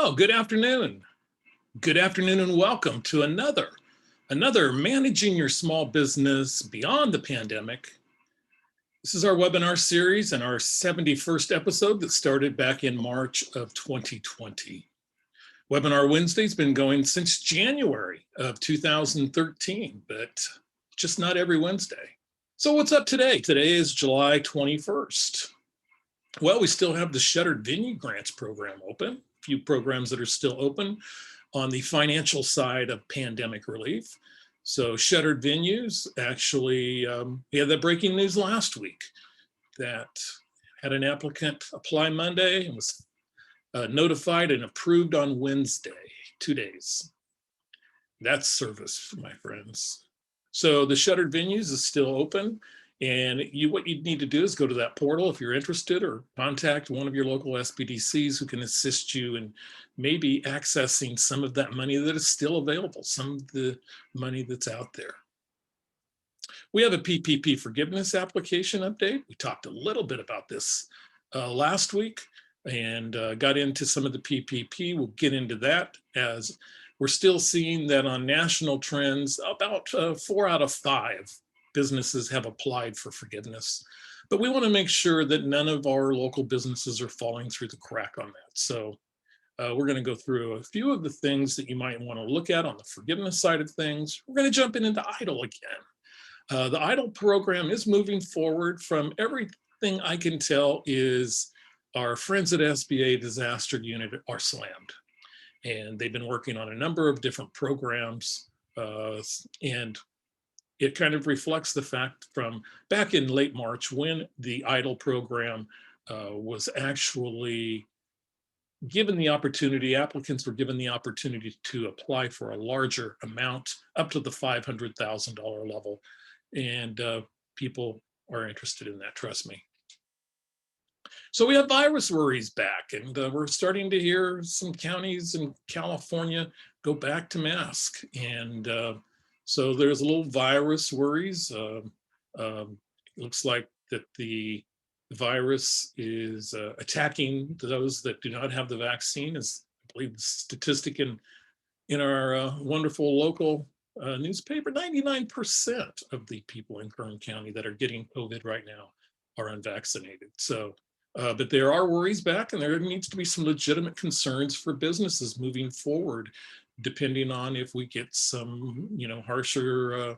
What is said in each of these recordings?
Well, good afternoon. Good afternoon and welcome to another Managing Your Small Business Beyond the Pandemic. This is our webinar series and our 71st episode that started back in March of 2020. Webinar Wednesday's been going since January of 2013, but just not every Wednesday. So what's up today? Today is July 21st. Well, we still have the Shuttered Venue Grants program open. A few programs that are still open on the financial side of pandemic relief. So Shuttered Venues, actually, we had that breaking news last week that had an applicant apply Monday and was notified and approved on Wednesday, 2 days. That's service, my friends. So the Shuttered Venues is still open. And what you need to do is go to that portal if you're interested, or contact one of your local SBDCs who can assist you in maybe accessing some of that money that is still available, some of the money that's out there. We have a PPP forgiveness application update. We talked a little bit about this last week and got into some of the PPP. We'll get into that as we're still seeing that on national trends, about 4 out of 5 businesses have applied for forgiveness, but we want to make sure that none of our local businesses are falling through the crack on that. So we're going to go through a few of the things that you might want to look at on the forgiveness side of things. We're going to jump into EIDL again. The EIDL program is moving forward. From everything I can tell is our friends at SBA Disaster Unit are slammed, and they've been working on a number of different programs, and it kind of reflects the fact from back in late March when the EIDL program was actually given the opportunity, applicants were given the opportunity to apply for a larger amount up to the $500,000 level. And people are interested in that, trust me. So we have virus worries back, and we're starting to hear some counties in California go back to mask. And so there's a little virus worries. Looks like that the virus is attacking those that do not have the vaccine, as I believe the statistic in our wonderful local newspaper, 99% of the people in Kern County that are getting COVID right now are unvaccinated. So, but there are worries back, and there needs to be some legitimate concerns for businesses moving forward, depending on if we get some, harsher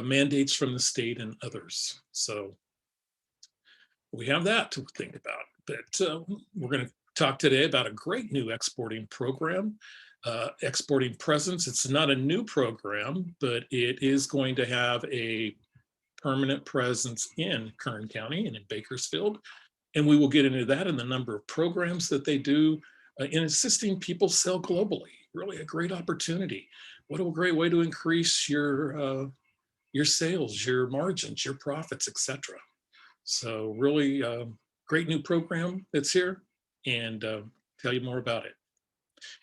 mandates from the state and others. So we have that to think about. But we're going to talk today about a great new exporting program, Exporting Presence. It's not a new program, but it is going to have a permanent presence in Kern County and in Bakersfield. And we will get into that and the number of programs that they do in assisting people sell globally. Really a great opportunity. What a great way to increase your sales, your margins, your profits, etc. So really great new program that's here, and tell you more about it.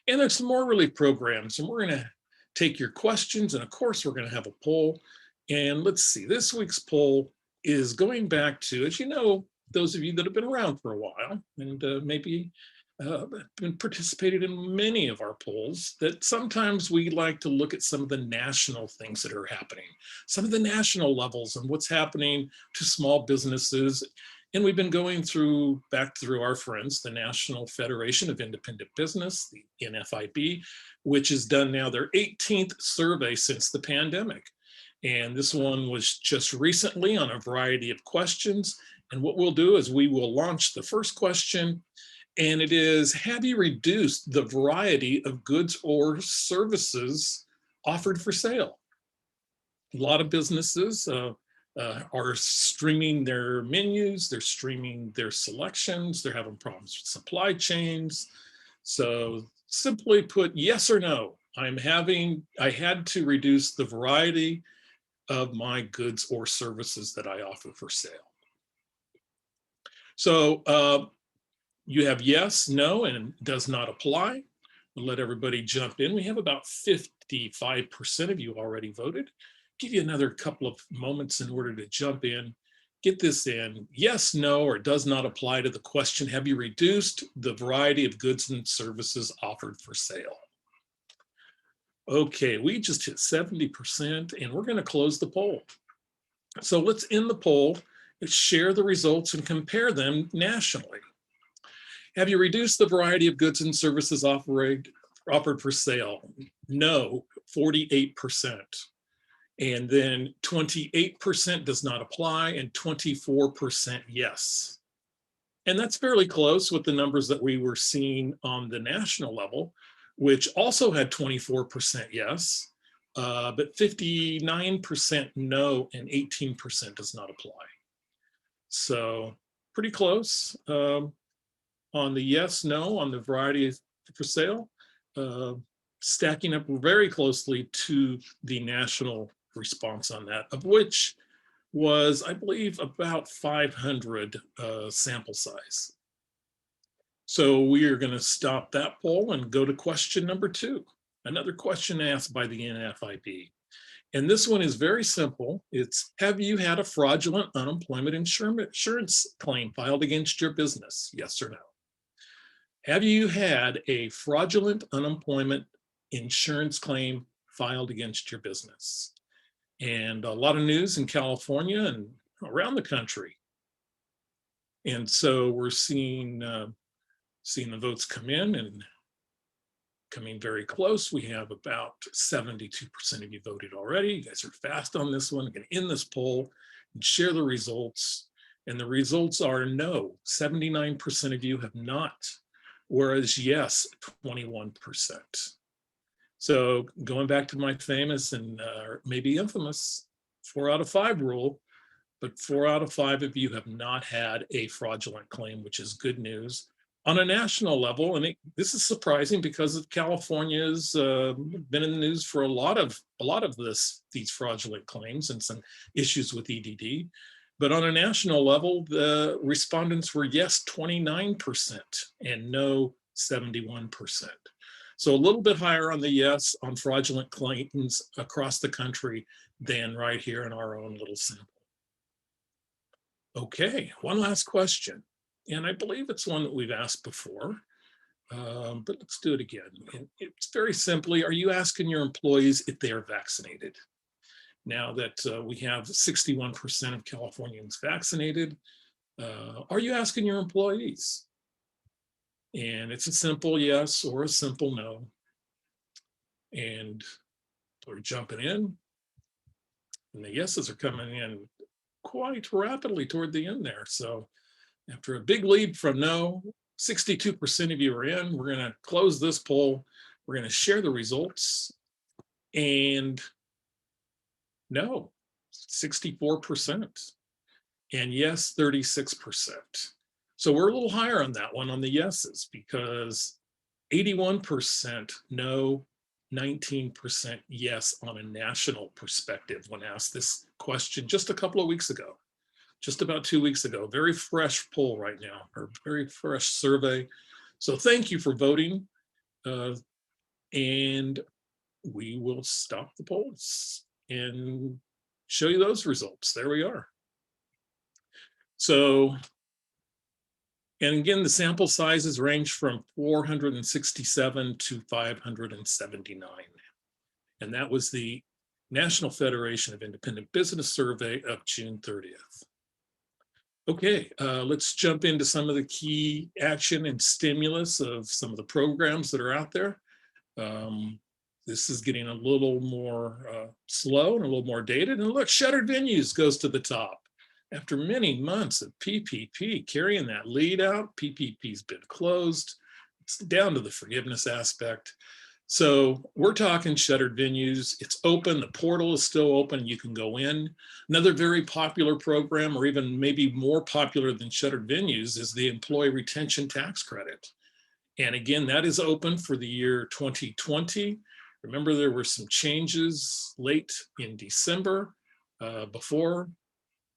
And there's some more relief programs, and we're going to take your questions, and of course we're going to have a poll. And let's see, this week's poll is going back to, as you know, those of you that have been around for a while and maybe been participated in many of our polls, that sometimes we like to look at some of the national things that are happening, some of the national levels and what's happening to small businesses. And we've been going back through our friends, the National Federation of Independent Business, the NFIB, which has done now their 18th survey since the pandemic. And this one was just recently on a variety of questions. And what we'll do is we will launch the first question, and it is, have you reduced the variety of goods or services offered for sale? A lot of businesses are streaming their menus, they're streaming their selections, they're having problems with supply chains. So simply put, yes or no, I had to reduce the variety of my goods or services that I offer for sale. So you have yes, no, and does not apply. We'll let everybody jump in. We have about 55% of you already voted. Give you another couple of moments in order to jump in get this in, yes, no, or does not apply to the question, have you reduced the variety of goods and services offered for sale? Okay, we just hit 70% and we're going to close the poll. So let's end the poll, let's share the results and compare them nationally. Have you reduced the variety of goods and services offered for sale? No, 48%. And then 28% does not apply and 24% yes. And that's fairly close with the numbers that we were seeing on the national level, which also had 24% yes, but 59% no and 18% does not apply. So pretty close on the yes, no, on the variety for sale, stacking up very closely to the national response on that, of which was, I believe, about 500 sample size. So we are going to stop that poll and go to question number 2, another question asked by the NFIB. And this one is very simple. It's, have you had a fraudulent unemployment insurance claim filed against your business? Yes or no? Have you had a fraudulent unemployment insurance claim filed against your business? And a lot of news in California and around the country. And so we're seeing the votes come in and coming very close. We have about 72% of you voted already. You guys are fast on this one. I'm going to end this poll and share the results. And the results are no, 79% of you have not, whereas yes, 21%. So going back to my famous and maybe infamous 4 out of 5 rule, but 4 out of 5 of you have not had a fraudulent claim, which is good news. On a national level, and this is surprising because California's been in the news for a lot of these fraudulent claims and some issues with EDD. But on a national level, the respondents were yes, 29% and no, 71%. So a little bit higher on the yes on fraudulent claims across the country than right here in our own little sample. Okay, one last question. And I believe it's one that we've asked before, but let's do it again. And it's very simply, are you asking your employees if they are vaccinated? Now that we have 61% of Californians vaccinated, are you asking your employees? And it's a simple yes or a simple no. And we're jumping in. And the yeses are coming in quite rapidly toward the end there. So after a big lead from no, 62% of you are in. We're going to close this poll. We're going to share the results. And no, 64%. And yes, 36%. So we're a little higher on that one on the yeses because 81% no, 19% yes on a national perspective when asked this question just a couple of weeks ago, just about 2 weeks ago. Very fresh poll right now, or very fresh survey. So thank you for voting. And we will stop the polls and show you those results. There we are. So, and again, the sample sizes range from 467 to 579. And that was the National Federation of Independent Business survey of June 30th. Okay, let's jump into some of the key action and stimulus of some of the programs that are out there. This is getting a little more slow and a little more dated. And look, shuttered venues goes to the top. After many months of PPP carrying that lead out, PPP's been closed. It's down to the forgiveness aspect. So we're talking shuttered venues. It's open. The portal is still open. You can go in. Another very popular program, or even maybe more popular than shuttered venues, is the Employee Retention Tax Credit. And again, that is open for the year 2020. Remember, there were some changes late in December. Before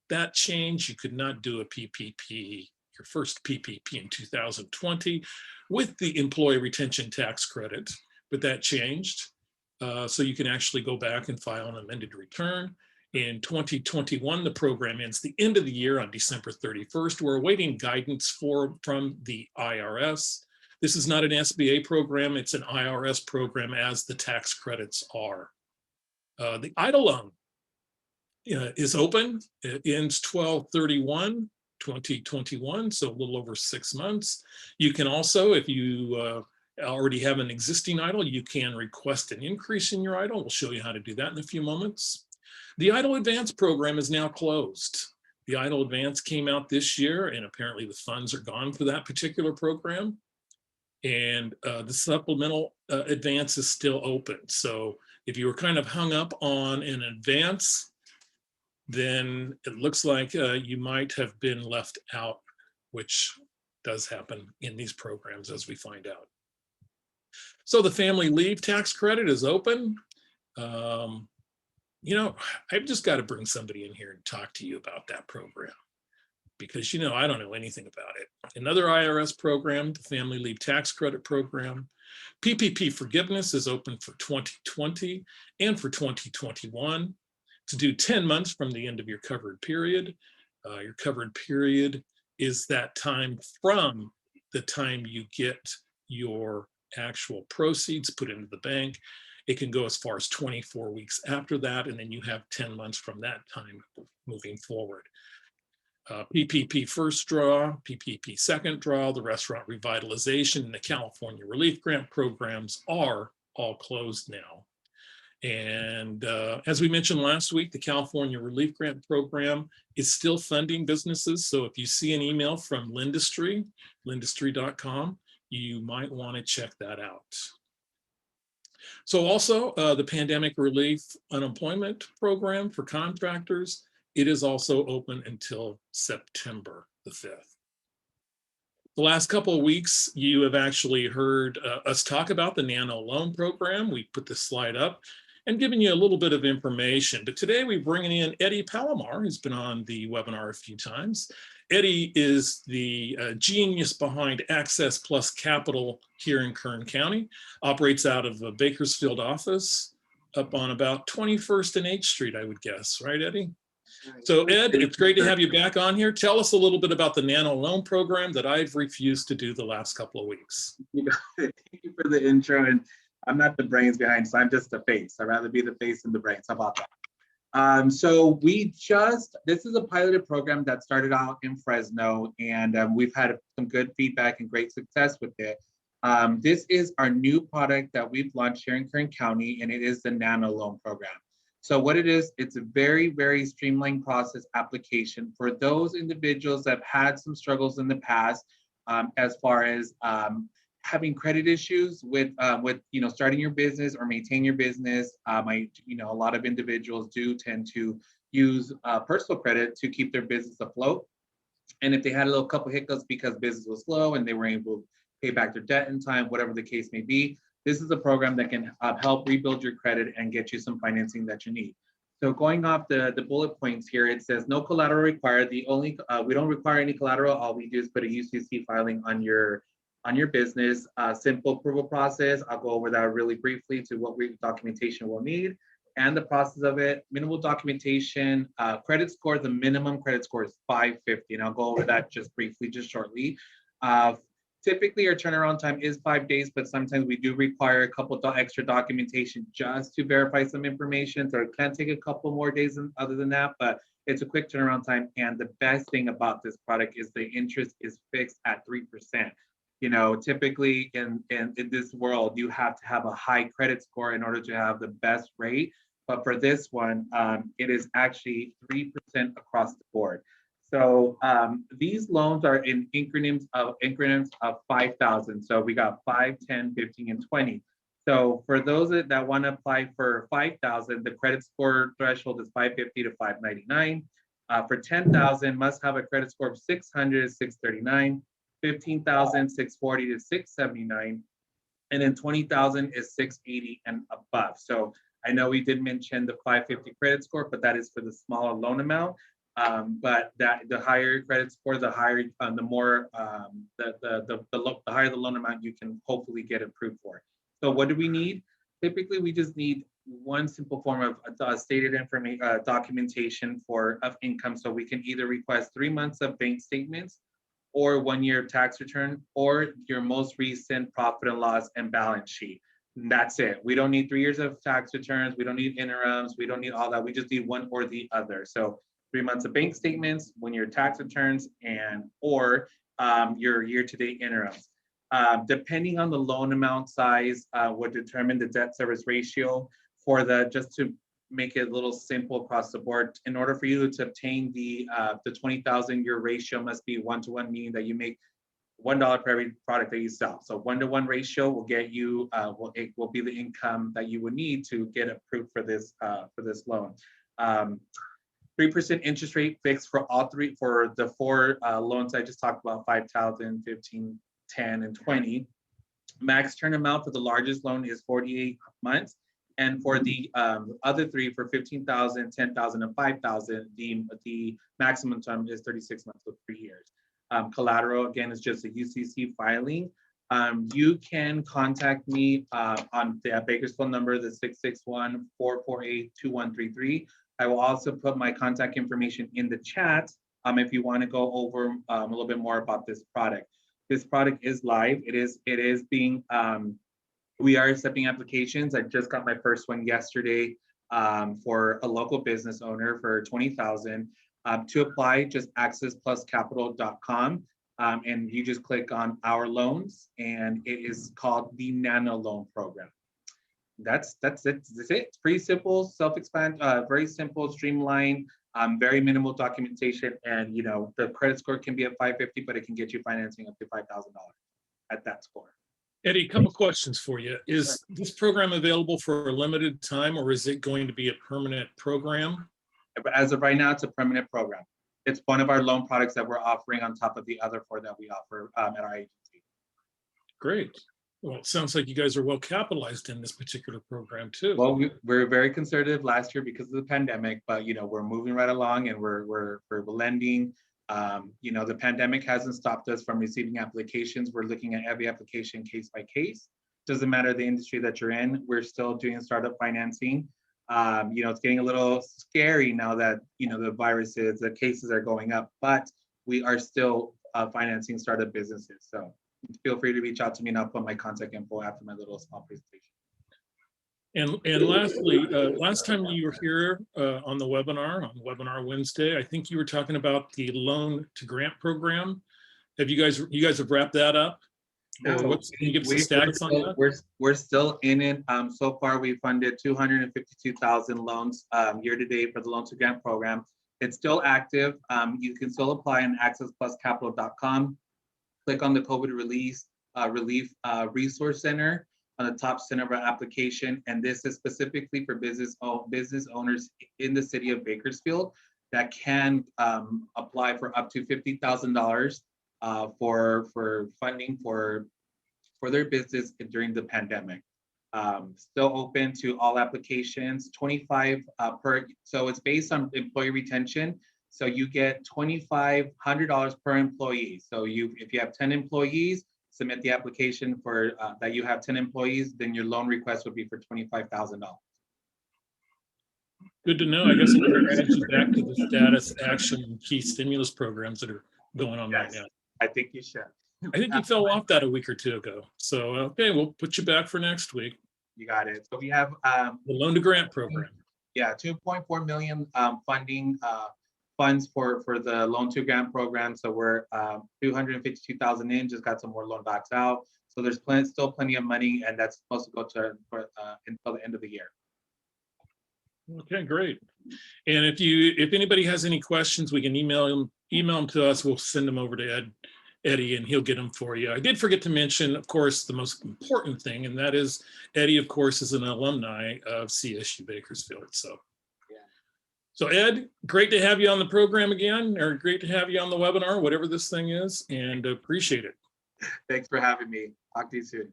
that change, you could not do a PPP, your first PPP in 2020 with the Employee Retention Tax Credit, but that changed. So you can actually go back and file an amended return. In 2021, the program ends the end of the year on December 31st. We're awaiting guidance from the IRS. This is not an SBA program, it's an IRS program, as the tax credits are. The EIDL loan is open. It ends 12/31/2021, so a little over 6 months. You can also, if you already have an existing EIDL, you can request an increase in your EIDL. We'll show you how to do that in a few moments. The EIDL Advance program is now closed. The EIDL Advance came out this year, and apparently the funds are gone for that particular program. And the supplemental advance is still open. So if you were kind of hung up on an advance, then it looks like you might have been left out, which does happen in these programs, as we find out. So the family leave tax credit is open. You know, I've just got to bring somebody in here and talk to you about that program, because, you know, I don't know anything about it. Another IRS program, the Family Leave Tax Credit Program. PPP forgiveness is open for 2020 and for 2021 to do 10 months from the end of your covered period. Your covered period is that time from the time you get your actual proceeds put into the bank. It can go as far as 24 weeks after that, and then you have 10 months from that time moving forward. PPP first draw, PPP second draw, the restaurant revitalization, and the California relief grant programs are all closed now. And as we mentioned last week, the California relief grant program is still funding businesses. So if you see an email from Lindustry, lindustry.com, you might want to check that out. So also the Pandemic Relief Unemployment Program for contractors, it is also open until September the 5th. The last couple of weeks, you have actually heard us talk about the Nano loan program. We put this slide up and given you a little bit of information, but today we're bringing in Eddie Palomar, who's been on the webinar a few times. Eddie is the genius behind Access Plus Capital here in Kern County, operates out of a Bakersfield office up on about 21st and H Street, I would guess, right, Eddie? So Ed, it's great to have you back on here. Tell us a little bit about the Nano loan program that I've refused to do the last couple of weeks. Thank you for the intro. And I'm not the brains behind, so I'm just the face. I'd rather be the face than the brains. How about that? So this is a piloted program that started out in Fresno, and we've had some good feedback and great success with it. This is our new product that we've launched here in Kern County, and it is the Nano loan program. So what it is, it's a very, very streamlined process application for those individuals that have had some struggles in the past, as far as having credit issues with starting your business or maintaining your business. A lot of individuals do tend to use personal credit to keep their business afloat. And if they had a little couple hiccups because business was slow and they were able to pay back their debt in time, whatever the case may be, this is a program that can help rebuild your credit and get you some financing that you need. So going off the bullet points here, it says no collateral required. We don't require any collateral. All we do is put a UCC filing on your business. Simple approval process. I'll go over that really briefly to what documentation we'll need and the process of it. Minimal documentation, credit score. The minimum credit score is 550, and I'll go over that just briefly, just shortly. Typically, our turnaround time is 5 days, but sometimes we do require a couple extra documentation just to verify some information. So it can take a couple more days other than that, but it's a quick turnaround time. And the best thing about this product is the interest is fixed at 3%. Typically in this world, you have to have a high credit score in order to have the best rate. But for this one, it is actually 3% across the board. So these loans are in increments of 5,000. So we got 5, 10, 15, and 20. So for those that want to apply for 5,000, the credit score threshold is 550 to 599. For 10,000, must have a credit score of 600 to 639. 15,000, 640 to 679. And then 20,000 is 680 and above. So I know we did mention the 550 credit score, but that is for the smaller loan amount. But the higher credit score, the higher, the higher the loan amount you can hopefully get approved for. So what do we need? Typically, we just need one simple form of stated information documentation of income. So we can either request 3 months of bank statements, or 1 year tax return, or your most recent profit and loss and balance sheet. And that's it. We don't need 3 years of tax returns. We don't need interims. We don't need all that. We just need one or the other. So 3 months of bank statements, 1 year tax returns, or your year-to-date interims. Depending on the loan amount size, would determine the debt service ratio just to make it a little simple across the board. In order for you to obtain the 20,000, your ratio must be 1-to-1, meaning that you make $1 per every product that you sell. So 1-to-1 ratio will get you will be the income that you would need to get approved for this loan. 3% interest rate fixed for the four loans I just talked about: 5,000, 15, 10, and 20. Max term amount for the largest loan is 48 months. And for the other three, for 15,000, 10,000, and 5,000, the maximum term is 36 months, so 3 years. Collateral, again, is just a UCC filing. You can contact me on the Bakersfield number, the 661-448-2133. I will also put my contact information in the chat if you want to go over a little bit more about this product. This product is live. It is being we are accepting applications. I just got my first one yesterday for a local business owner for 20,000. To apply, just accesspluscapital.com, and you just click on our loans, and it is called the Nano loan program. That's it. It's pretty simple, very simple, streamlined, very minimal documentation, and the credit score can be at 550, but it can get you financing up to $5,000 at that score. Eddie, a couple questions for you. Is this program available for a limited time, or is it going to be a permanent program? As of right now, it's a permanent program. It's one of our loan products that we're offering on top of the other 4 that we offer at our agency. Great. Well, it sounds like you guys are well capitalized in this particular program too. Well, we're very conservative last year because of the pandemic, but we're moving right along, and we're lending. The pandemic hasn't stopped us from receiving applications. We're looking at every application case by case. Doesn't matter the industry that you're in. We're still doing startup financing. It's getting a little scary now that the cases are going up, but we are still financing startup businesses. So feel free to reach out to me, and I'll put my contact info after my little small presentation. And lastly, last time you were here on Webinar Wednesday, I think you were talking about the loan to grant program. Have you guys have wrapped that up? No, can you give us a status on that? We're still in it. So far, we funded 252,000 loans year to date for the loan to grant program. It's still active. You can still apply on accesspluscapital.com. Click on the COVID relief resource center on the top center of our application, and this is specifically for business owners in the city of Bakersfield that can apply for up to $50,000 for funding for their business during the pandemic. Still open to all applications. 25 per. So it's based on employee retention. So you get $2,500 per employee. So if you have 10 employees, submit the application for that you have 10 employees, then your loan request would be for $25,000. Good to know. I guess I'm going to manage you back to the status, action, and key stimulus programs that are going on right now. I think you should. I think you fell off that a week or two ago. So, okay, we'll put you back for next week. You got it. So we have the loan to grant program. Yeah, 2.4 million funding funds for the loan to grant program. So we're 252,000 in, just got some more loan backs out. So there's still plenty of money, and that's supposed to go to until the end of the year. Okay, great. And if anybody has any questions, we can email them to us. We'll send them over to Eddie, and he'll get them for you. I did forget to mention, of course, the most important thing, and that is Eddie, of course, is an alumni of CSU Bakersfield. So Ed, great to have you on the program again, or great to have you on the webinar, whatever this thing is, and appreciate it. Thanks for having me. Talk to you soon.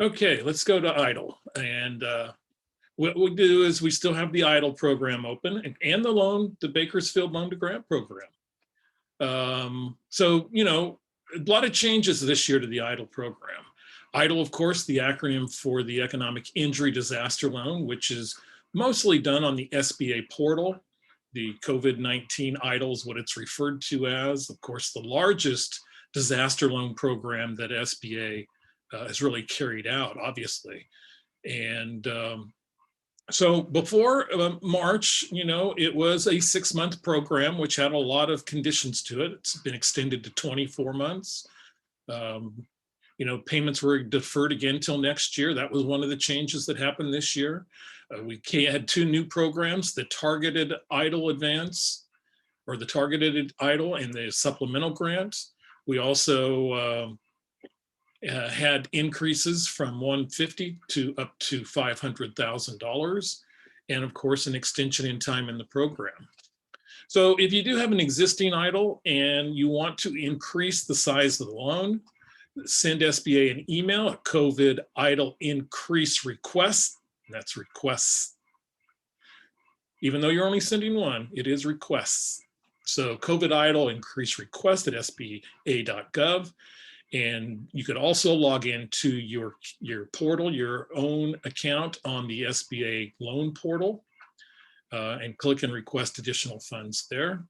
Okay, let's go to EIDL. And what we do is we still have the EIDL program open and the Bakersfield Loan to Grant program. So, a lot of changes this year to the EIDL program. EIDL, of course, the acronym for the Economic Injury Disaster Loan, which is mostly done on the SBA portal. The COVID-19 EIDL is what it's referred to as. Of course, the largest disaster loan program that SBA has really carried out, obviously. And so before March, it was a 6-month program, which had a lot of conditions to it. It's been extended to 24 months. Payments were deferred again till next year. That was one of the changes that happened this year. We had 2 new programs, the targeted EIDL advance, or the targeted EIDL, and the supplemental grant. We also had increases from $150,000 to up to $500,000, and of course, an extension in time in the program. So if you do have an existing EIDL and you want to increase the size of the loan, send SBA an email at COVID EIDL increase request. That's requests. Even though you're only sending one, it is requests. So COVID EIDL increase request at sba.gov. And you could also log into your portal, your own account on the SBA loan portal, and click and request additional funds there.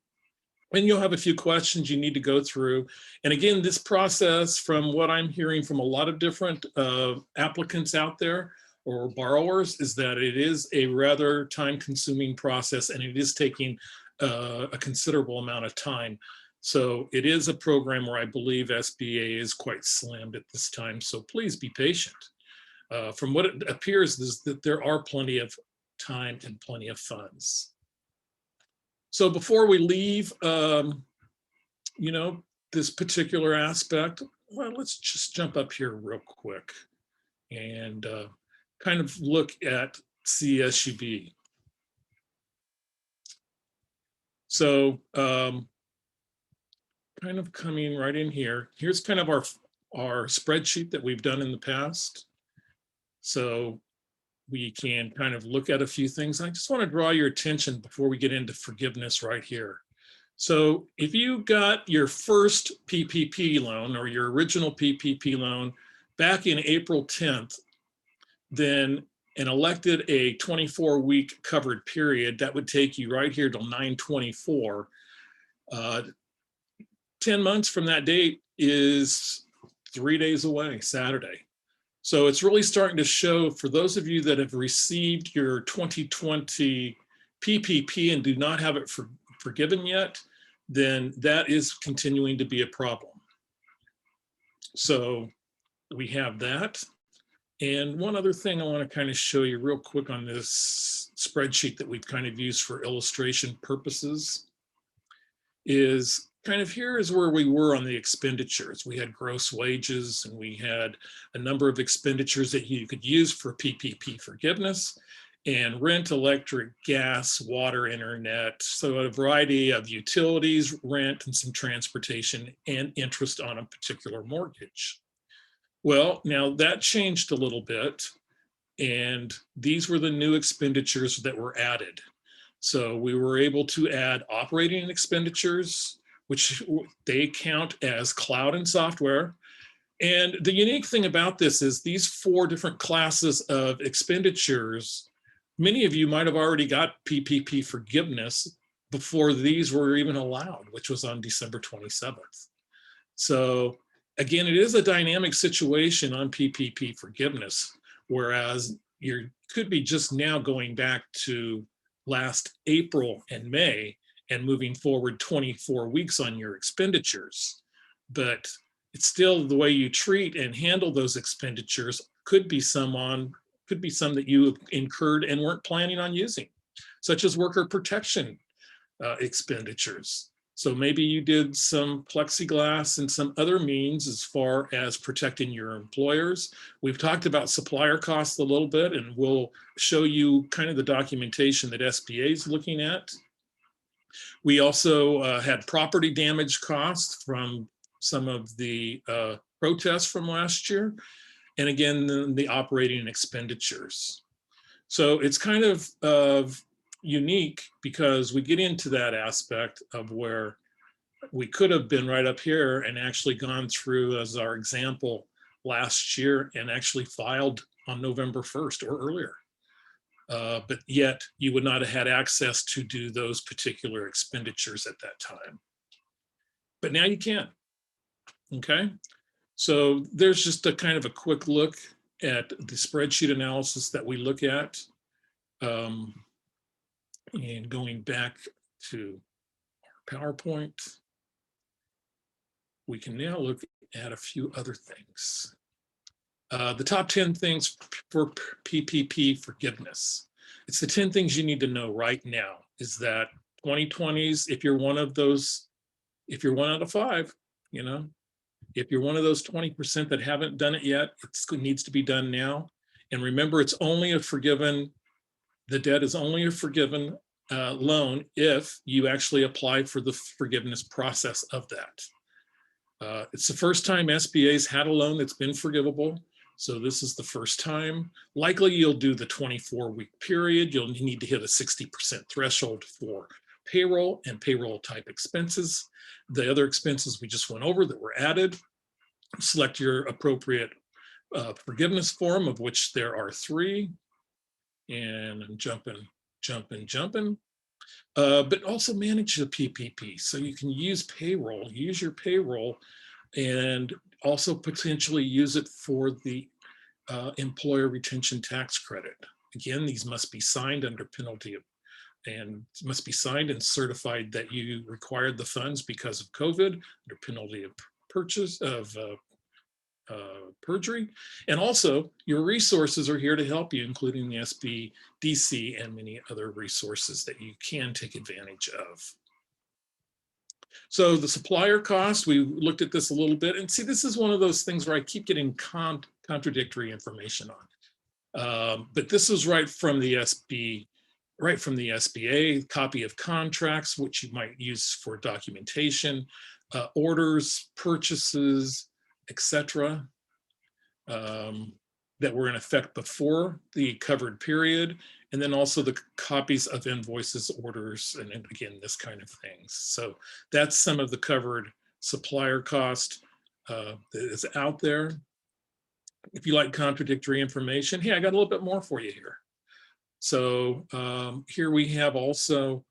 And you'll have a few questions you need to go through. And again, this process, from what I'm hearing from a lot of different applicants out there or borrowers, is that it is a rather time-consuming process, and it is taking a considerable amount of time. So it is a program where I believe SBA is quite slammed at this time. So please be patient. From what it appears is that there are plenty of time and plenty of funds. So before we leave, this particular aspect, well, let's just jump up here real quick and kind of look at CSUB. So kind of coming right in here, here's kind of our spreadsheet that we've done in the past. So we can kind of look at a few things. I just want to draw your attention before we get into forgiveness right here. So if you got your first PPP loan or your original PPP loan back in April 10th, then and elected a 24-week covered period, that would take you right here till 9/24. 10 months from that date is 3 days away, Saturday. So it's really starting to show for those of you that have received your 2020 PPP and do not have it forgiven yet, then that is continuing to be a problem. So we have that. And one other thing I want to kind of show you real quick on this spreadsheet that we've kind of used for illustration purposes is kind of here is where we were on the expenditures. We had gross wages and we had a number of expenditures that you could use for PPP forgiveness, and rent, electric, gas, water, internet. So a variety of utilities, rent, and some transportation and interest on a particular mortgage. Well, now that changed a little bit, and these were the new expenditures that were added. So we were able to add operating expenditures, which they count as cloud and software. And the unique thing about this is these 4 different classes of expenditures, many of you might have already got PPP forgiveness before these were even allowed, which was on December 27th. So again, it is a dynamic situation on PPP forgiveness, whereas you could be just now going back to last April and May and moving forward 24 weeks on your expenditures. But it's still the way you treat and handle those expenditures could be some that you incurred and weren't planning on using, such as worker protection expenditures. So maybe you did some plexiglass and some other means as far as protecting your employers. We've talked about supplier costs a little bit, and we'll show you kind of the documentation that SBA is looking at. We also had property damage costs from some of the protests from last year. And again, the operating expenditures. So it's kind of unique because we get into that aspect of where we could have been right up here and actually gone through, as our example, last year and actually filed on November 1st or earlier. But yet you would not have had access to do those particular expenditures at that time. But now you can, okay? So there's just a kind of a quick look at the spreadsheet analysis that we look at. And going back to our PowerPoint, we can now look at a few other things. The top 10 things for PPP forgiveness. It's the 10 things you need to know right now is that 2020s, if you're one of those, if you're 1 out of 5, you know, if you're one of those 20% that haven't done it yet, it needs to be done now. And remember, it's only a forgiven, the debt is only a forgiven loan if you actually apply for the forgiveness process of that. It's the first time SBA's had a loan that's been forgivable. So this is the first time. Likely you'll do the 24-week period. You'll need to hit a 60% threshold for payroll and payroll type expenses. The other expenses we just went over that were added. Select your appropriate forgiveness form, of which there are 3. And I'm jumping. But also manage the PPP. So you can use payroll, use your payroll, and also potentially use it for the employer retention tax credit. Again, these must be signed under penalty of, and must be signed and certified that you required the funds because of COVID under penalty of purchase of perjury. And also your resources are here to help you, including the SBDC and many other resources that you can take advantage of. So the supplier cost, we looked at this a little bit, and see, this is one of those things where I keep getting contradictory information on. But this is right from the SBA, copy of contracts, which you might use for documentation, orders, purchases, etc., that were in effect before the covered period, and then also the copies of invoices, orders, and again, this kind of things. So that's some of the covered supplier cost that is out there. If you like contradictory information, hey, I got a little bit more for you here. So here we have also,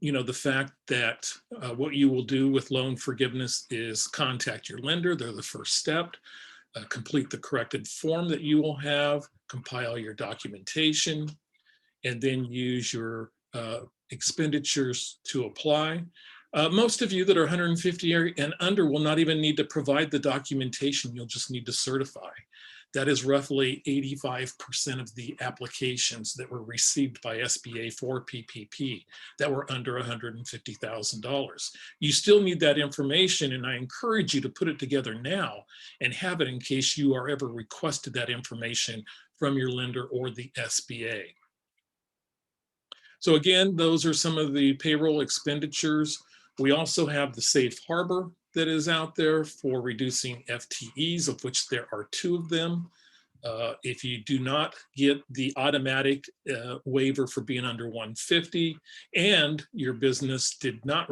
you know, the fact that what you will do with loan forgiveness is contact your lender. They're the first step. Complete the corrected form that you will have, compile your documentation, and then use your expenditures to apply. Most of you that are 150 and under will not even need to provide the documentation. You'll just need to certify. That is roughly 85% of the applications that were received by SBA for PPP that were under $150,000. You still need that information, and I encourage you to put it together now and have it in case you are ever requested that information from your lender or the SBA. So again, those are some of the payroll expenditures. We also have the safe harbor that is out there for reducing FTEs, of which there are 2 of them. If you do not get the automatic waiver for being under 150 and your business did not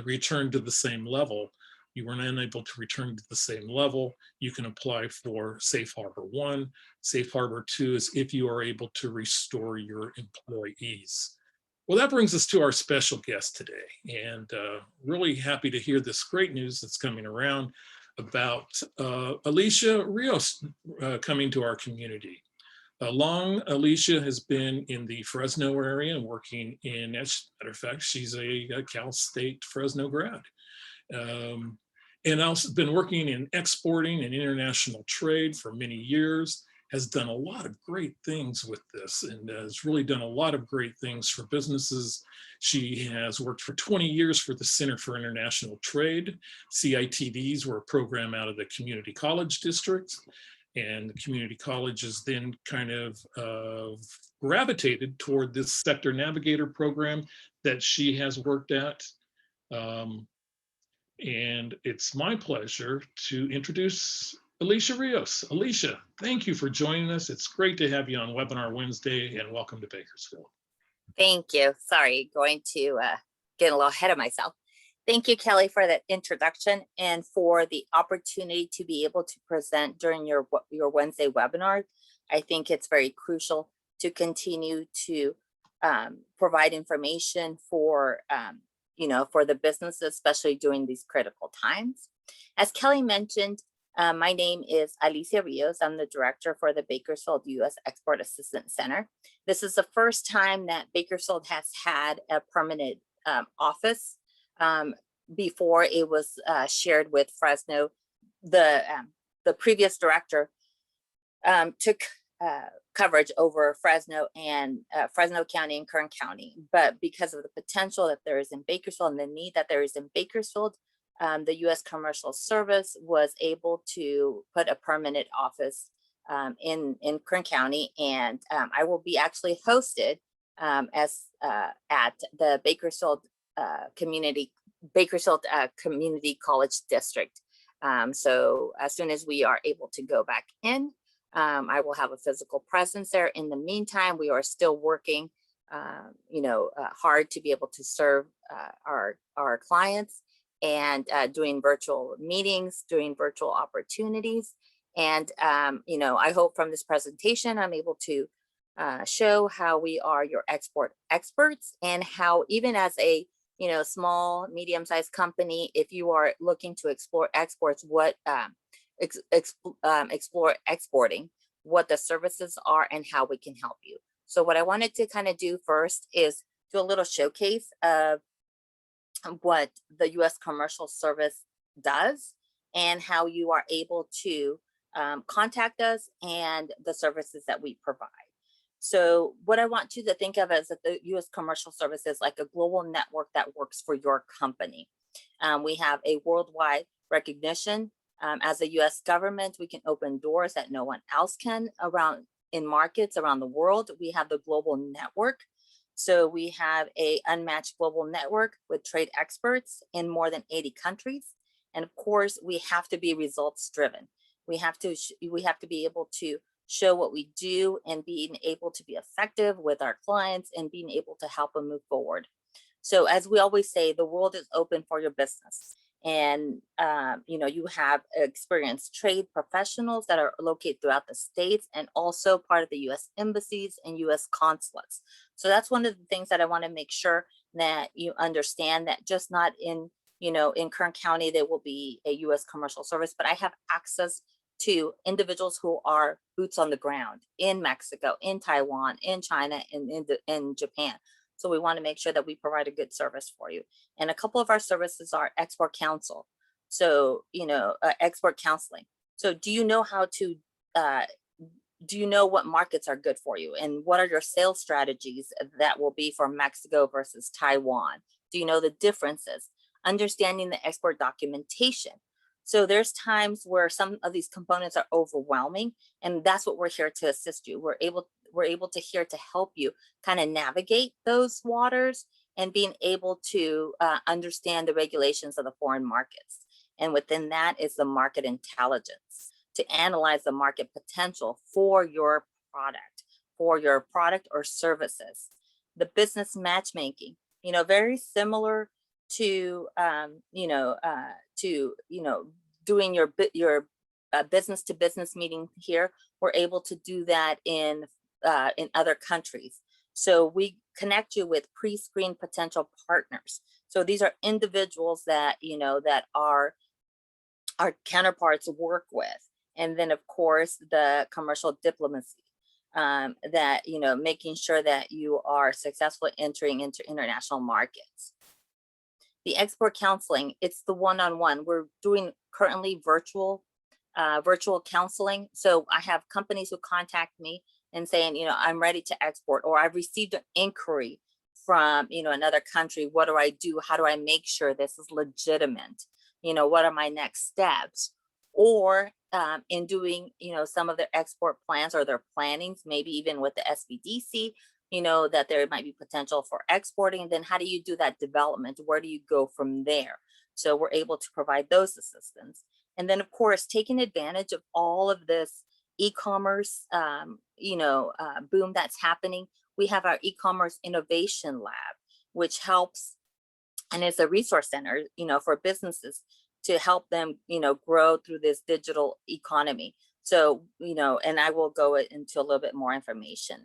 return to the same level, you were unable to return to the same level, you can apply for Safe Harbor 1. Safe Harbor 2 is if you are able to restore your employees. Well, that brings us to our special guest today, and really happy to hear this great news that's coming around about Alicia Rios coming to our community. Alicia has been in the Fresno area and working in, as a matter of fact, she's a Cal State Fresno grad. And also been working in exporting and international trade for many years, has done a lot of great things with this and has really done a lot of great things for businesses. She has worked for 20 years for the Center for International Trade. CITDs were a program out of the community college districts, and the community colleges then kind of gravitated toward this sector navigator program that she has worked at. And it's my pleasure to introduce Alicia Rios. Alicia, thank you for joining us. It's great to have you on Webinar Wednesday, and welcome to Bakersfield. Thank you. Sorry, going to get a little ahead of myself. Thank you, Kelly, for that introduction and for the opportunity to be able to present during your Wednesday webinar. I think it's very crucial to continue to provide information for for the businesses, especially during these critical times. As Kelly mentioned, my name is Alicia Rios. I'm the director for the Bakersfield U.S. Export Assistance Center. This is the first time that Bakersfield has had a permanent office. Before it was shared with Fresno. The previous director took coverage over Fresno and Fresno County and Kern County, but because of the potential that there is in Bakersfield and the need that there is in Bakersfield, the U.S. Commercial Service was able to put a permanent office in Kern County, and I will be actually hosted at the Bakersfield Community College District. So as soon as we are able to go back in, I will have a physical presence there. In the meantime, we are still working, hard to be able to serve our clients and doing virtual meetings, doing virtual opportunities. And, I hope from this presentation, I'm able to show how we are your export experts and how even as a small, medium-sized company, if you are looking to explore exports, what explore exporting, what the services are and how we can help you. So what I wanted to kind of do first is do a little showcase of what the U.S. Commercial Service does and how you are able to contact us and the services that we provide. So what I want you to think of is that the U.S. Commercial Service is like a global network that works for your company. We have a worldwide recognition. As a U.S. government, we can open doors that no one else can around in markets around the world. We have the global network. So we have a unmatched global network with trade experts in more than 80 countries. And of course, we have to be results driven. We have to be able to show what we do and being able to be effective with our clients and being able to help them move forward. So as we always say, the world is open for your business. And, you have experienced trade professionals that are located throughout the states and also part of the U.S. embassies and U.S. consulates. So that's one of the things that I want to make sure that you understand, that just not in Kern County, there will be a U.S. Commercial Service, but I have access to individuals who are boots on the ground in Mexico, in Taiwan, in China, and in Japan. So we want to make sure that we provide a good service for you. And a couple of our services are export counsel. So, export counseling. So do you know how to, do you know what markets are good for you? And what are your sales strategies that will be for Mexico versus Taiwan? Do you know the differences? Understanding the export documentation. So there's times where some of these components are overwhelming, and that's what we're here to assist you. We're able to here to help you kind of navigate those waters and being able to understand the regulations of the foreign markets. And within that is the market intelligence to analyze the market potential for your product or services. The business matchmaking, very similar to doing your business to business meeting here. We're able to do that in other countries. So we connect you with pre-screened potential partners. So these are individuals that that our counterparts work with, and then of course the commercial diplomacy, that making sure that you are successfully entering into international markets. The export counseling, it's the one-on-one. We're doing currently virtual counseling. So I have companies who contact me and saying, I'm ready to export, or I've received an inquiry from, another country. What do I do? How do I make sure this is legitimate? What are my next steps? Or in doing, some of their export plans or their plannings, maybe even with the SBDC, that there might be potential for exporting. Then how do you do that development? Where do you go from there? So we're able to provide those assistance. And then of course, taking advantage of all of this e-commerce, boom that's happening. We have our e-commerce innovation lab, which helps And it's a resource center, for businesses to help them, grow through this digital economy. So, and I will go into a little bit more information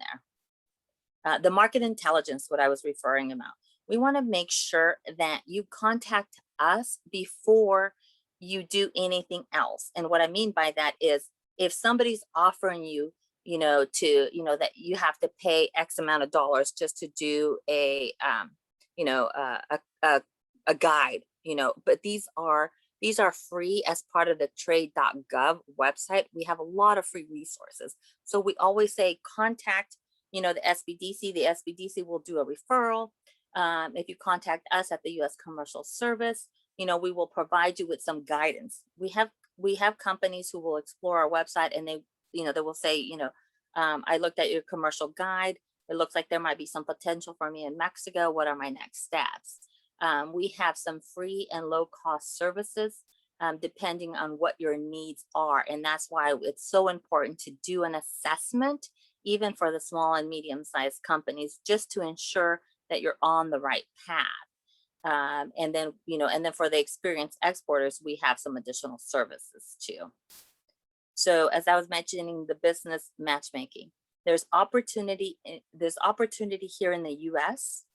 there. The market intelligence, what I was referring about, we want to make sure that you contact us before you do anything else. And what I mean by that is if somebody's offering you, that you have to pay X amount of dollars just to do a guide, but these are free as part of the trade.gov website. We have a lot of free resources. So we always say contact, the SBDC. The SBDC will do a referral. If you contact us at the U.S. Commercial Service, we will provide you with some guidance. We have companies who will explore our website and they will say, I looked at your commercial guide. It looks like there might be some potential for me in Mexico. What are my next steps? We have some free and low cost services depending on what your needs are. And that's why it's so important to do an assessment, even for the small and medium sized companies, just to ensure that you're on the right path. And then for the experienced exporters, we have some additional services too. So as I was mentioning, the business matchmaking, there's opportunity here in the US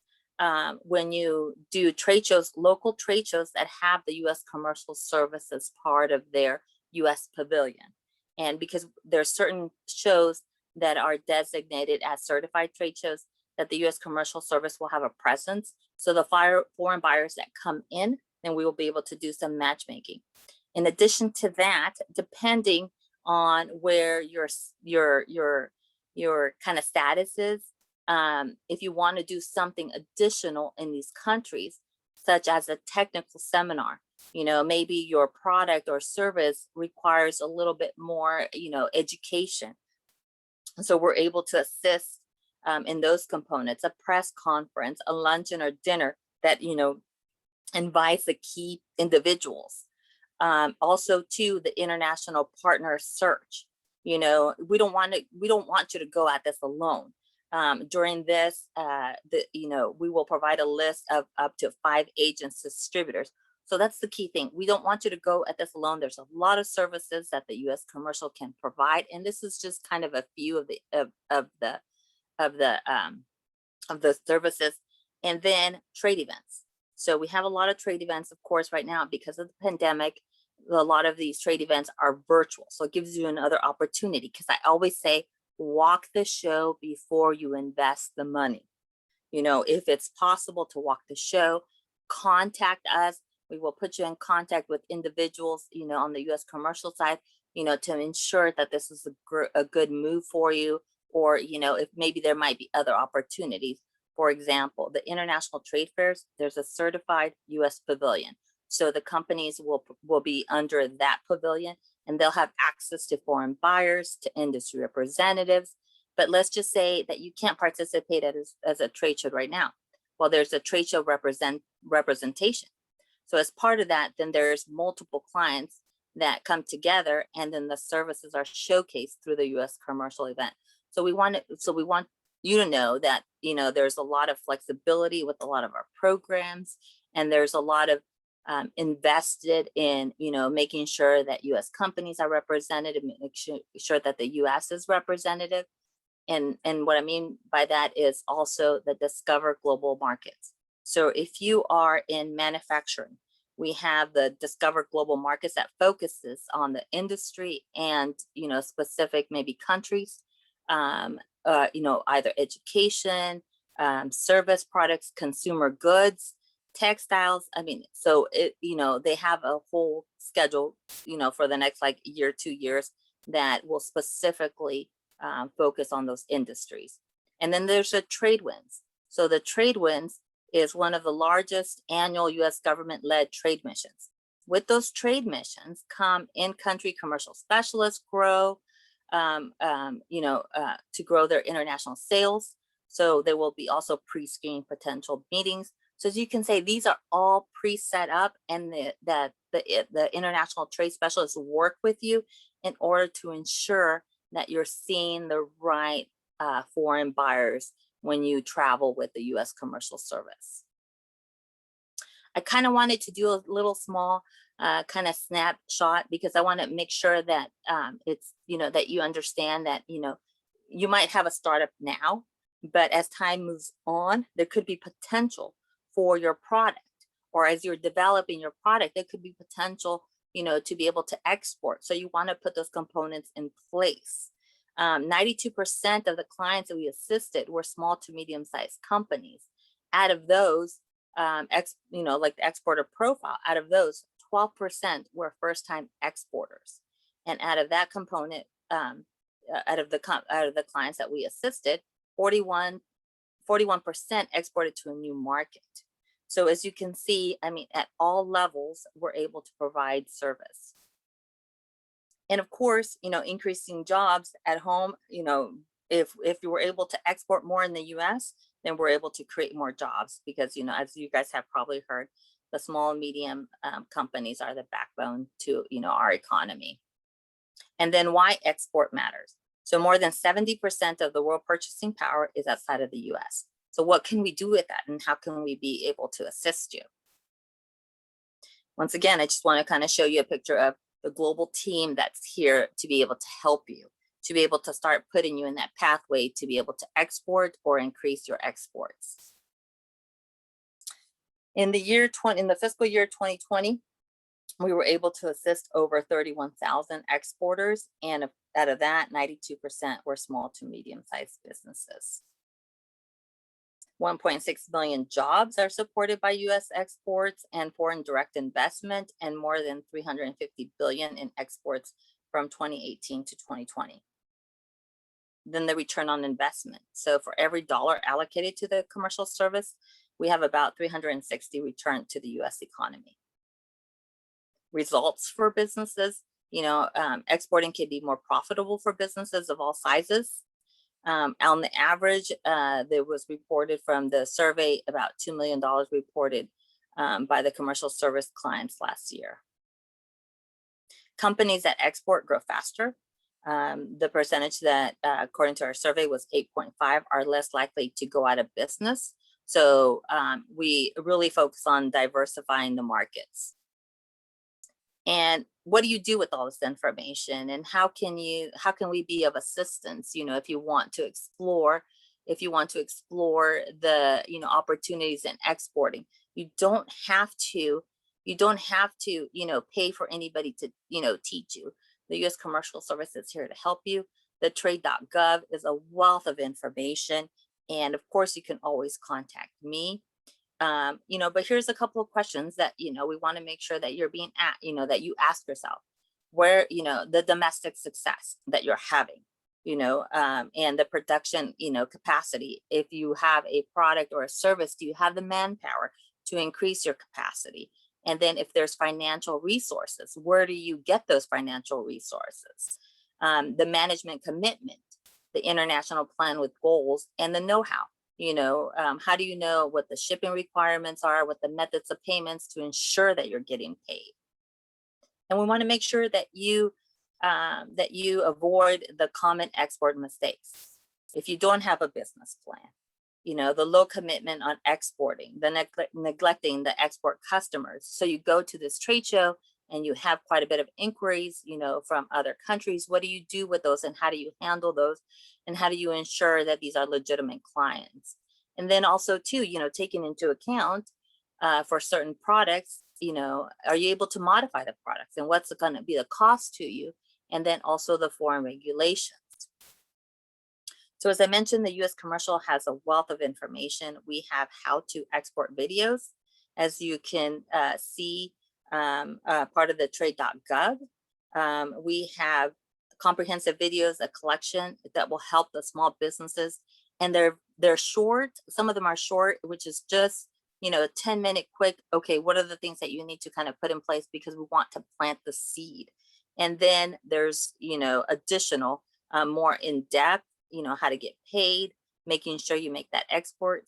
when you do trade shows, local trade shows that have the US Commercial Service as part of their US pavilion. And because there's certain shows that are designated as certified trade shows that the US Commercial Service will have a presence. So the foreign buyers that come in, then we will be able to do some matchmaking. In addition to that, depending on where your kind of status is, if you want to do something additional in these countries, such as a technical seminar, maybe your product or service requires a little bit more, education. So we're able to assist in those components, a press conference, a luncheon or dinner that, invites the key individuals. Also to the international partner search. We don't want you to go at this alone. During this, we will provide a list of up to 5 agents, distributors. So that's the key thing. We don't want you to go at this alone. There's a lot of services that the U.S. Commercial can provide, and this is just kind of a few of the services. And then trade events. So we have a lot of trade events, of course, right now because of the pandemic. A lot of these trade events are virtual, so it gives you another opportunity. Because I always say, walk the show before you invest the money. If it's possible to walk the show, contact us. We will put you in contact with individuals, on the U.S. commercial side, to ensure that this is a good move for you, or, if maybe there might be other opportunities. For example, the international trade fairs, there's a certified U.S. pavilion. So the companies will be under that pavilion, and they'll have access to foreign buyers, to industry representatives. But let's just say that you can't participate as a trade show right now. Well, there's a trade show representation. So as part of that, then there's multiple clients that come together, and then the services are showcased through the U.S. commercial event. So we want you to know that, there's a lot of flexibility with a lot of our programs, and there's a lot of invested in, making sure that U.S. companies are represented and make sure that the U.S. is representative. And what I mean by that is also the Discover Global Markets. So if you are in manufacturing, we have the Discover Global Markets that focuses on the industry and, specific maybe countries, either education, service products, consumer goods, textiles. So they have a whole schedule, for the next year, 2 years that will specifically focus on those industries. And then there's the trade winds. So the trade winds is one of the largest annual U.S. government-led trade missions. With those trade missions come in-country commercial specialists grow, to grow their international sales. So there will be also pre-screened potential meetings. So as you can say, these are all pre-set up, and the international trade specialists work with you in order to ensure that you're seeing the right foreign buyers when you travel with the U.S. Commercial Service. I kind of wanted to do a little small kind of snapshot because I want to make sure that it's, that you understand that, you might have a startup now, but as time moves on, there could be potential for your product, or as you're developing your product, there could be potential, to be able to export. So you want to put those components in place. 92% of the clients that we assisted were small to medium-sized companies. Out of those, like the exporter profile, out of those, 12% were first-time exporters. And out of that component, out of the clients that we assisted, 41% exported to a new market. So as you can see, at all levels, we're able to provide service. And of course, increasing jobs at home, if you were able to export more in the US, then we're able to create more jobs because, as you guys have probably heard, the small and medium companies are the backbone to, our economy. And then why export matters. So more than 70% of the world purchasing power is outside of the US. So what can we do with that, and how can we be able to assist you? Once again, I just want to kind of show you a picture of the global team that's here to be able to help you, to be able to start putting you in that pathway to be able to export or increase your exports. In the fiscal year 2020, we were able to assist over 31,000 exporters, and out of that, 92% were small to medium-sized businesses. 1.6 million jobs are supported by US exports and foreign direct investment, and more than 350 billion in exports from 2018 to 2020. Then the return on investment. So for every dollar allocated to the commercial service, we have about 360 returned to the US economy. Results for businesses, exporting can be more profitable for businesses of all sizes. On the average, there was reported from the survey about $2 million reported by the commercial service clients last year. Companies that export grow faster. The percentage that, according to our survey, was 8.5 are less likely to go out of business. So we really focus on diversifying the markets. And what do you do with all this information, and how can we be of assistance, if you want to explore the, opportunities in exporting? You don't have to, pay for anybody to, teach you. The US Commercial Service is here to help you. The trade.gov is a wealth of information. And of course, you can always contact me. But here's a couple of questions that, we want to make sure that you're being that you ask yourself, where, the domestic success that you're having, and the production, capacity. If you have a product or a service, do you have the manpower to increase your capacity? And then if there's financial resources, where do you get those financial resources? The management commitment, the international plan with goals, and the know-how. How do you know what the shipping requirements are, what the methods of payments to ensure that you're getting paid? And we want to make sure that you avoid the common export mistakes. If you don't have a business plan, the low commitment on exporting, the neglecting the export customers. So you go to this trade show and you have quite a bit of inquiries, from other countries. What do you do with those, and how do you handle those? And how do you ensure that these are legitimate clients? And then also too, taking into account for certain products, are you able to modify the products, and what's going to be the cost to you? And then also the foreign regulations. So as I mentioned, the US Commercial has a wealth of information. We have how to export videos, as you can see, part of the trade.gov. We have comprehensive videos, a collection that will help the small businesses, and they're short. Some of them are short, which is just, a 10-minute quick, okay, what are the things that you need to kind of put in place because we want to plant the seed? And then there's, additional, more in-depth, how to get paid, making sure you make that export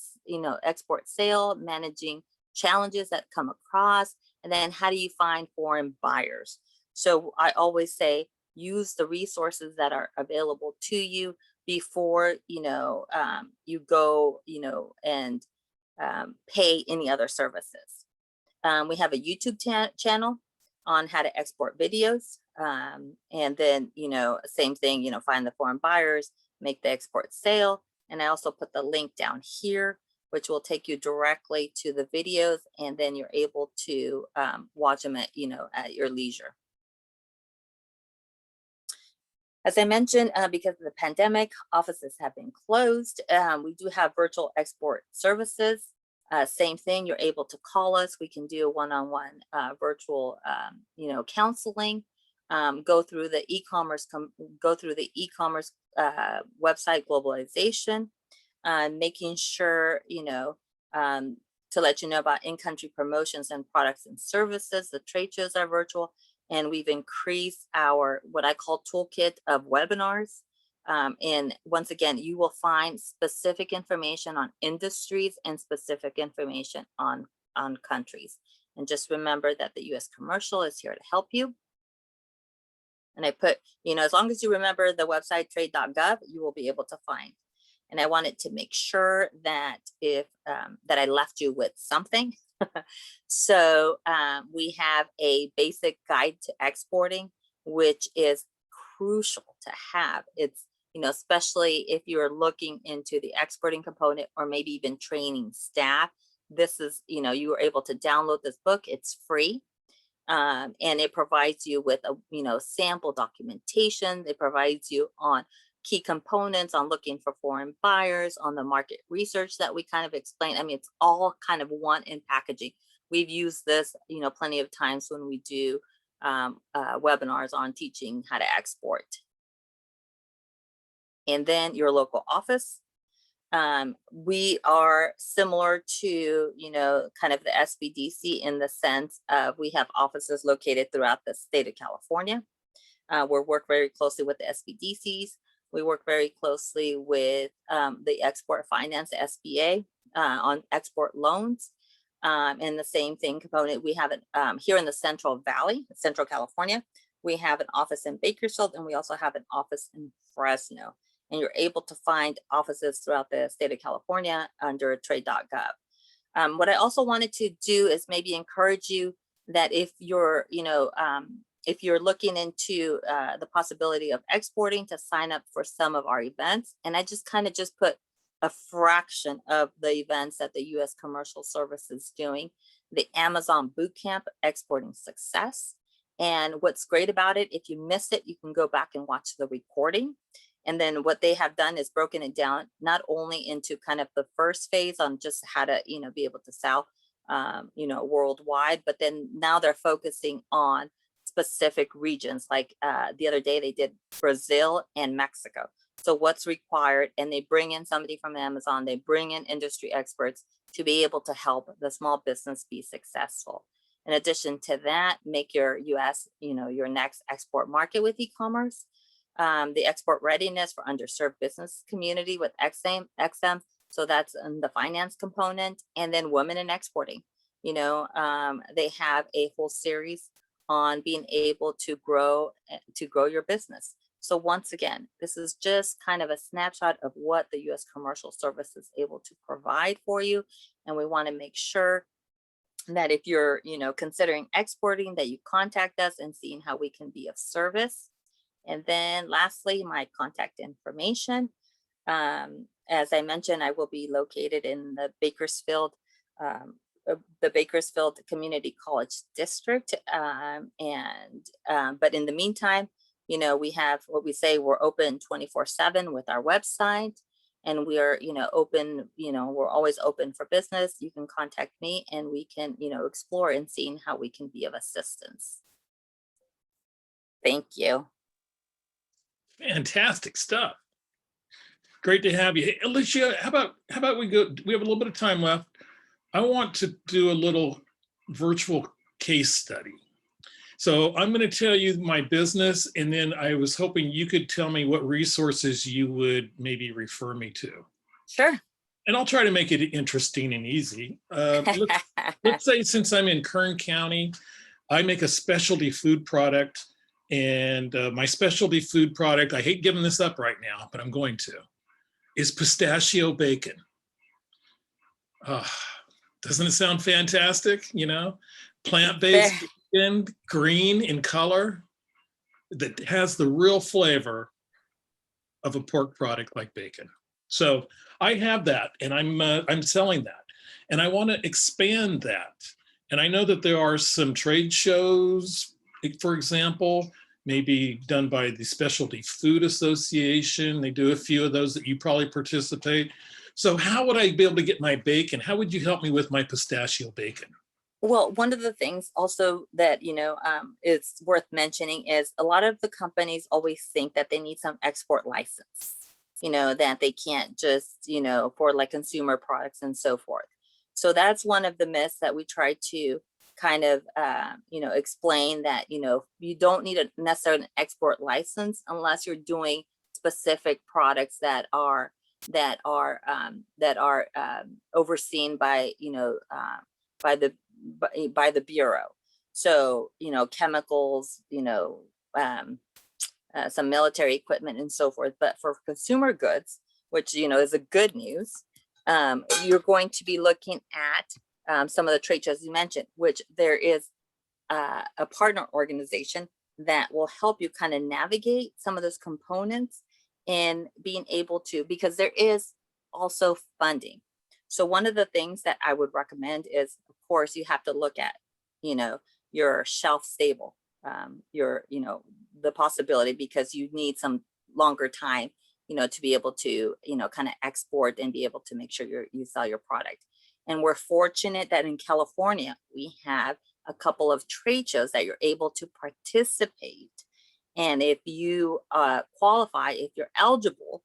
sale, managing challenges that come across, and then how do you find foreign buyers? So I always say, use the resources that are available to you before, you go, and pay any other services. We have a YouTube channel on how to export videos. And then, same thing, find the foreign buyers, make the export sale. And I also put the link down here, which will take you directly to the videos, and then you're able to watch them at your leisure. As I mentioned, because of the pandemic, offices have been closed. We do have virtual export services. Same thing, you're able to call us. We can do one-on-one virtual, counseling. Go through the e-commerce website globalization, making sure to let you know about in-country promotions and products and services. The trade shows are virtual, and we've increased our what I call toolkit of webinars. And once again, you will find specific information on industries and specific information on countries. And just remember that the U.S. Commercial is here to help you. And I put, as long as you remember the website trade.gov, you will be able to find. And I wanted to make sure that that I left you with something. So we have a basic guide to exporting, which is crucial to have. It's, especially if you're looking into the exporting component or maybe even training staff. This is, you are able to download this book. It's free. And it provides you with a, sample documentation. It provides you on key components on looking for foreign buyers, on the market research that we kind of explain. I mean, it's all kind of one in packaging. We've used this, plenty of times when we do webinars on teaching how to export. And then your local office. We are similar to, kind of the SBDC in the sense of we have offices located throughout the state of California. We work very closely with the SBDCs. We work very closely with the Export Finance, SBA, on export loans. And the same thing component, we have it here in the Central Valley, Central California. We have an office in Bakersfield, and we also have an office in Fresno. And you're able to find offices throughout the state of California under trade.gov. What I also wanted to do is maybe encourage you that if you're, if you're looking into the possibility of exporting, to sign up for some of our events. And I just kind of just put a fraction of the events that the U.S. Commercial Service is doing. The Amazon Bootcamp, Exporting Success. And what's great about it, if you missed it, you can go back and watch the recording. And then what they have done is broken it down, not only into kind of the first phase on just how to, be able to sell, worldwide, but then now they're focusing on specific regions. Like the other day they did Brazil and Mexico. So what's required, and they bring in somebody from Amazon, they bring in industry experts to be able to help the small business be successful. In addition to that, make your US, your next export market with e-commerce. The export readiness for underserved business community with XM. So that's in the finance component. And then women in exporting. They have a whole series on being able to grow your business. So once again, this is just kind of a snapshot of what the U.S. Commercial Service is able to provide for you. And we want to make sure that if you're, considering exporting, that you contact us and seeing how we can be of service. And then lastly, my contact information. As I mentioned, I will be located in the Bakersfield Community College District. But in the meantime, we have what we say, we're open 24/7 with our website, and we are, open, we're always open for business. You can contact me and we can, explore and seeing how we can be of assistance. Thank you. Fantastic stuff. Great to have you. Hey, Alicia, how about we go, we have a little bit of time left. I want to do a little virtual case study. So I'm going to tell you my business, and then I was hoping you could tell me what resources you would maybe refer me to. Sure. And I'll try to make it interesting and easy. Let's say, since I'm in Kern County, I make a specialty food product. And my specialty food product, I hate giving this up right now, but I'm going to, is pistachio bacon. Doesn't it sound fantastic? You know, plant-based and green in color that has the real flavor of a pork product like bacon. So I have that, and I'm selling that, and I want to expand that. And I know that there are some trade shows, for example, maybe done by the Specialty Food Association. They do a few of those that you probably participate. So how would I be able to get my bacon? How would you help me with my pistachio bacon? Well, one of the things also that, is worth mentioning is a lot of the companies always think that they need some export license, that they can't just, for like consumer products and so forth. So that's one of the myths that we try to kind of, explain that, you don't need a necessarily an export license unless you're doing specific products that are overseen by, by the Bureau. So, chemicals, some military equipment and so forth. But for consumer goods, which, is a good news, you're going to be looking at some of the trade shows you mentioned, which there is a partner organization that will help you kind of navigate some of those components and being able to, because there is also funding. So one of the things that I would recommend is, of course, you have to look at, your shelf stable, the possibility, because you need some longer time, to be able to, kind of export and be able to make sure you sell your product. And we're fortunate that in California, we have a couple of trade shows that you're able to participate. And if you qualify, if you're eligible,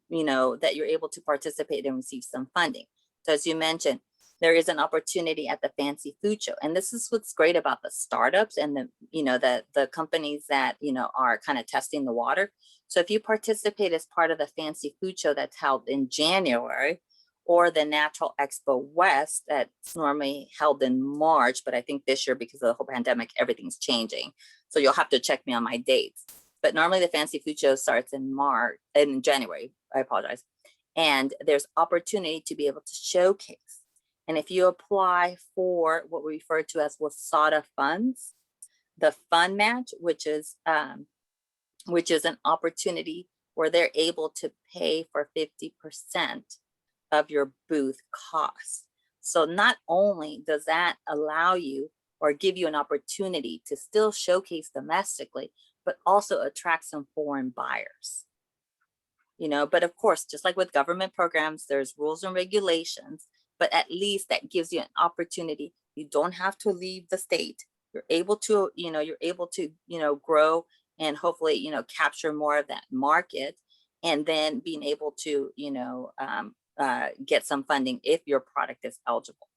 that you're able to participate and receive some funding. So as you mentioned, there is an opportunity at the Fancy Food Show. And this is what's great about the startups and the companies that, are kind of testing the water. So if you participate as part of the Fancy Food Show that's held in January, or the Natural Expo West that's normally held in March, but I think this year, because of the whole pandemic, everything's changing. So you'll have to check me on my dates. But normally the Fancy Food Show starts in January, I apologize. And there's opportunity to be able to showcase. And if you apply for what we refer to as WSADA funds, the fund match, which is an opportunity where they're able to pay for 50% of your booth costs. So not only does that allow you or give you an opportunity to still showcase domestically, but also attract some foreign buyers. But of course, just like with government programs, there's rules and regulations, but at least that gives you an opportunity. You don't have to leave the state. You're able to, grow and hopefully, capture more of that market, and then being able to, get some funding if your product is eligible.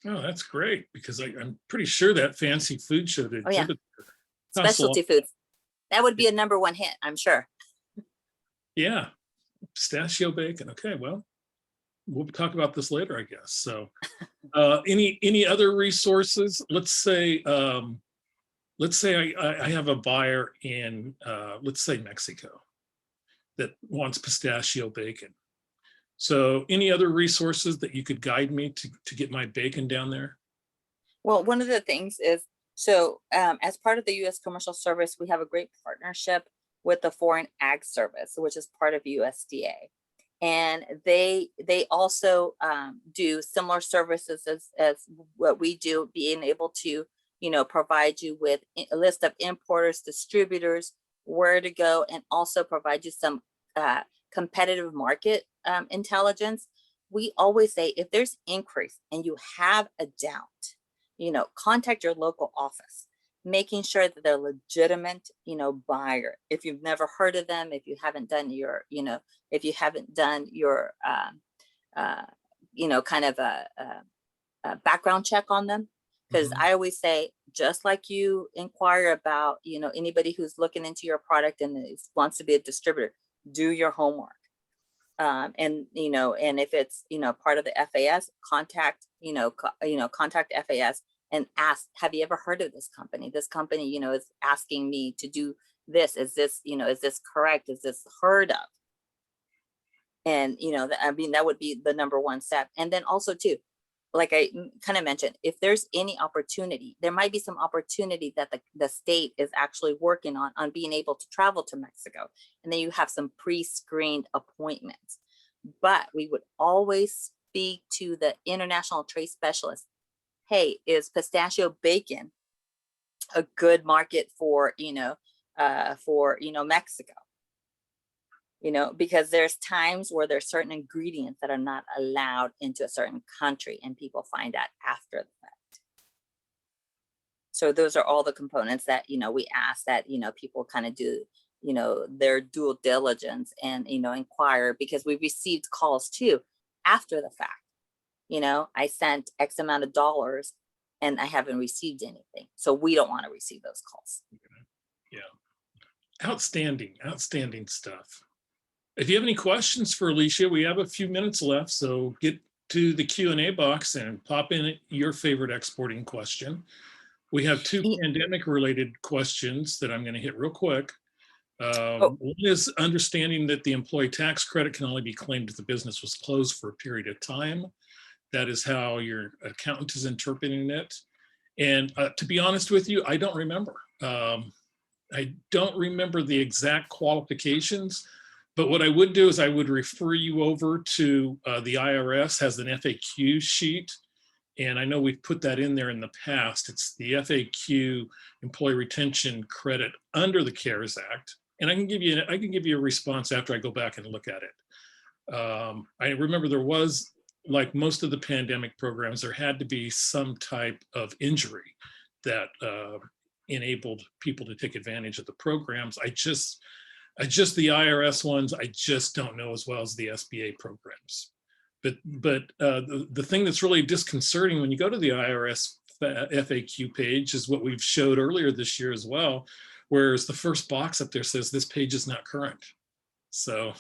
Oh, that's great, because I'm pretty sure that Fancy Food Show that exhibit Specialty foods. That would be a #1 hit, I'm sure. Yeah, pistachio bacon. Okay, well, we'll talk about this later, I guess. So, any other resources? Let's say I have a buyer in let's say Mexico that wants pistachio bacon. So, any other resources that you could guide me to get my bacon down there? Well, one of the things is, so as part of the U.S. Commercial Service, we have a great partnership with the Foreign Ag Service, which is part of USDA. And they also do similar services as what we do, being able to, provide you with a list of importers, distributors, where to go, and also provide you some competitive market intelligence. We always say, if there's increase and you have a doubt, contact your local office, making sure that they're legitimate, buyer. If you've never heard of them, if you haven't done your, kind of a background check on them. Because I always say, just like you inquire about, anybody who's looking into your product and wants to be a distributor, do your homework. And if it's, part of the FAS, contact FAS and ask, have you ever heard of this company? This company, is asking me to do this. Is this, is this correct? Is this heard of? And, that would be the #1 step. And then also too, like I kind of mentioned, if there's any opportunity, there might be some opportunity that the state is actually working on being able to travel to Mexico. And then you have some pre-screened appointments. But we would always speak to the international trade specialist. Hey, is pistachio bacon a good market for, Mexico? Because there's times where there's certain ingredients that are not allowed into a certain country and people find out after the fact. So those are all the components that, we ask that, people kind of do, their due diligence and, inquire, because we received calls too after the fact. I sent X amount of dollars and I haven't received anything. So we don't want to receive those calls. Yeah. Outstanding stuff. If you have any questions for Alicia, we have a few minutes left, so get to the Q&A box and pop in your favorite exporting question. We have two pandemic-related questions that I'm going to hit real quick. One is understanding that the employee tax credit can only be claimed if the business was closed for a period of time. That is how your accountant is interpreting it. And to be honest with you, I don't remember. I don't remember the exact qualifications. But what I would do is I would refer you over to the IRS has an FAQ sheet. And I know we've put that in there in the past. It's the FAQ Employee Retention Credit under the CARES Act. And I can give you a response after I go back and look at it. I remember there was, like most of the pandemic programs, there had to be some type of injury that enabled people to take advantage of the programs. The IRS ones, I just don't know as well as the SBA programs. But the thing that's really disconcerting when you go to the IRS FAQ page is what we've showed earlier this year as well, whereas the first box up there says this page is not current. So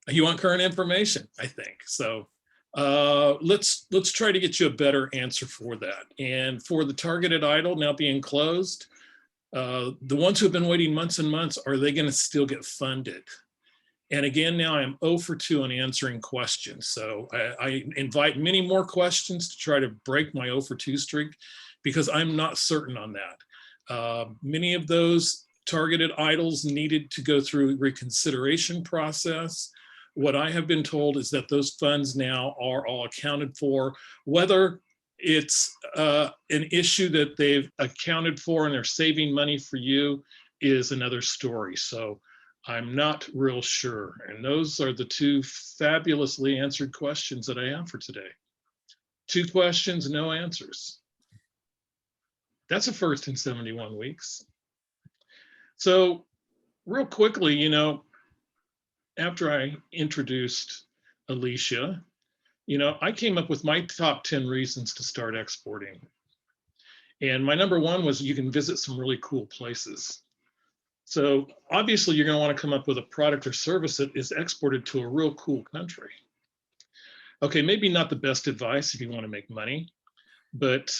you want current information, I think. So let's try to get you a better answer for that. And for the targeted idle now being closed, the ones who have been waiting months and months, are they going to still get funded? And again, now I'm 0 for 2 on answering questions. So I invite many more questions to try to break my 0 for 2 streak, because I'm not certain on that. Many of those targeted idles needed to go through reconsideration process. What I have been told is that those funds now are all accounted for. Whether it's an issue that they've accounted for and they're saving money for you is another story. So I'm not real sure. And those are the two fabulously answered questions that I have for today. 2 questions, no answers. That's a first in 71 weeks. So real quickly, after I introduced Alicia, I came up with my top 10 reasons to start exporting. And my number 1 was you can visit some really cool places. So obviously you're going to want to come up with a product or service that is exported to a real cool country. Okay, maybe not the best advice if you want to make money, but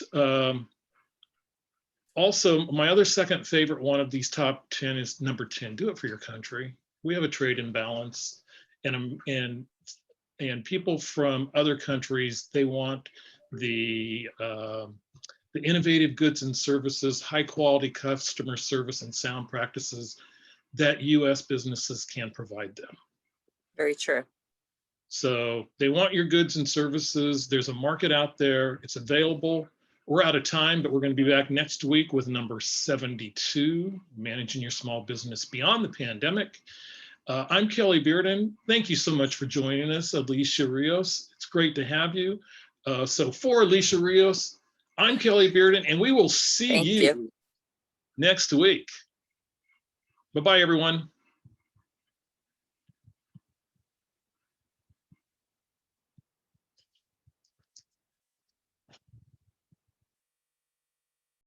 also my other second favorite one of these top 10 is number 10, do it for your country. We have a trade imbalance, and people from other countries, they want the innovative goods and services, high quality customer service and sound practices that US businesses can provide them. Very true. So they want your goods and services. There's a market out there. It's available. We're out of time, but we're going to be back next week with number 72, Managing Your Small Business Beyond the Pandemic. I'm Kelly Bearden. Thank you so much for joining us, Alicia Rios. It's great to have you. So for Alicia Rios, I'm Kelly Bearden, and we will see you next week. Bye-bye, everyone.